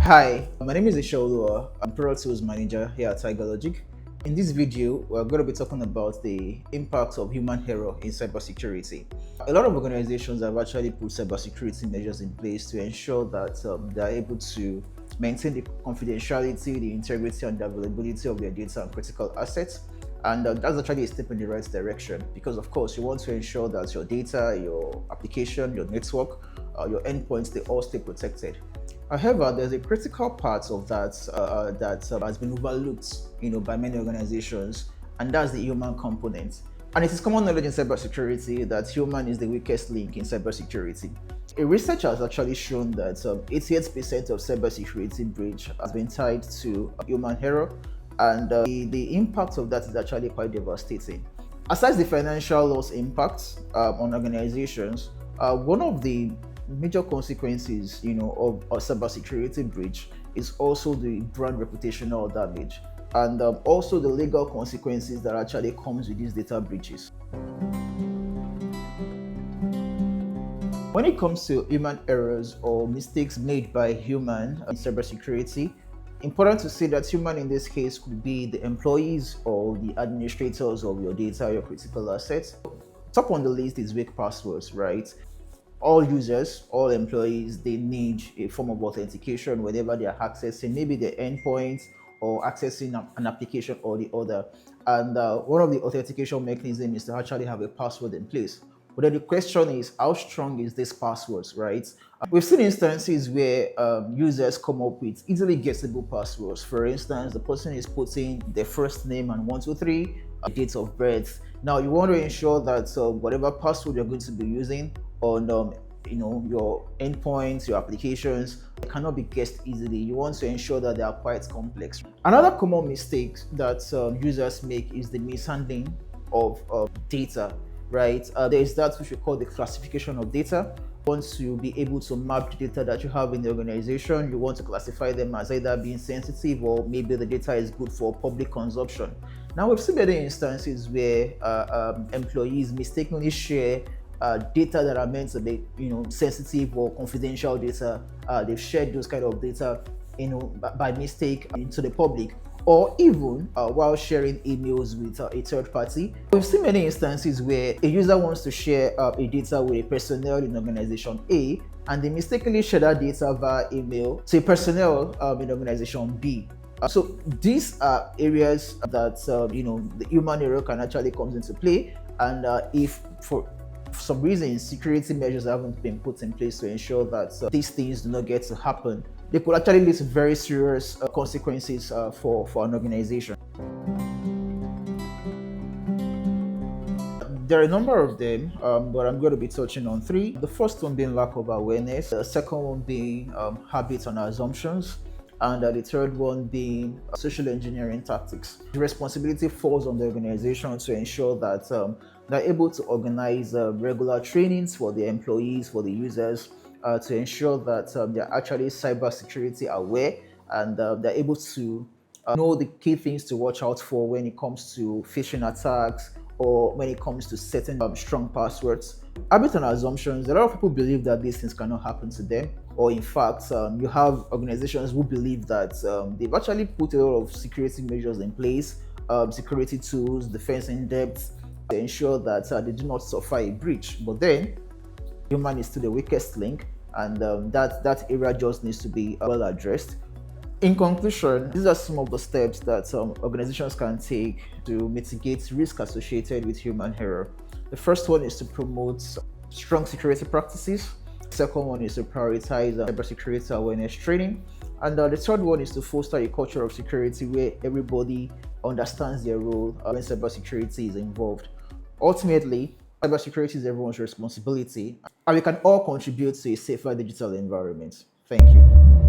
Hi, my name is 𝗪𝗯𝗲𝗲. I'm Product Sales Manager here at TigerLogic. In this video, we're going to be talking about the impact of human error in cybersecurity. A lot of organizations have actually put cybersecurity measures in place to ensure that they are able to maintain the confidentiality, the integrity, and the availability of their data and critical assets. And that's actually a step in the right direction because, of course, you want to ensure that your data, your application, your network, your endpoints, they all stay protected. However, there's a critical part of that that has been overlooked, by many organizations, and that's the human component. And it is common knowledge in cybersecurity that human is the weakest link in cybersecurity. A research has actually shown that 88% of cybersecurity breach has been tied to human error, and the impact of that is actually quite devastating. Aside the financial loss impacts on organizations, one of the major consequences of a cybersecurity breach is also the brand reputational damage, and also the legal consequences that actually comes with these data breaches. When it comes to human errors or mistakes made by human in cybersecurity, important to say that human in this case could be the employees or the administrators of your data, your critical assets. Top on the list is weak passwords, right? All users, all employees, they need a form of authentication whenever they are accessing maybe their endpoints or accessing an application or the other. And one of the authentication mechanisms is to actually have a password in place. But then the question is, how strong is this password, right? We've seen instances where users come up with easily guessable passwords. For instance, the person is putting their first name and 123, date of birth. Now you want to ensure that whatever password you're going to be using on your endpoints, your applications, they cannot be guessed easily. You want to ensure that they are quite complex. Another common mistake that users make is the mishandling of data, right? There is that which we call the classification of data. You want to be able to map the data that you have in the organization. You want to classify them as either being sensitive or maybe the data is good for public consumption. Now we've seen many instances where employees mistakenly share data that are meant to be sensitive or confidential data. They've shared those kind of data by mistake into the public, or even while sharing emails with a third party. We've seen many instances where a user wants to share a data with a personnel in organization A, and they mistakenly share that data via email to a personnel in organization B. So these are areas that the human error can actually come into play, and if for some reason security measures haven't been put in place to ensure that these things do not get to happen, they could actually lead to very serious consequences for an organization. There are a number of them, but I'm going to be touching on three. The first one being lack of awareness, the second one being habits and assumptions, and the third one being social engineering tactics. The responsibility falls on the organization to ensure that they're able to organize regular trainings for the employees, for the users, to ensure that they're actually cybersecurity aware, and they're able to know the key things to watch out for when it comes to phishing attacks or when it comes to setting strong passwords. Habits and assumptions, a lot of people believe that these things cannot happen to them, or in fact, you have organizations who believe that they've actually put a lot of security measures in place, security tools, defense in depth, to ensure that they do not suffer a breach. But then, human is still the weakest link, and that area just needs to be well addressed. In conclusion, these are some of the steps that organizations can take to mitigate risk associated with human error. The first one is to promote strong security practices. The second one is to prioritize cybersecurity awareness training. And the third one is to foster a culture of security where everybody understands their role when cybersecurity is involved. Ultimately, cybersecurity is everyone's responsibility, and we can all contribute to a safer digital environment. Thank you.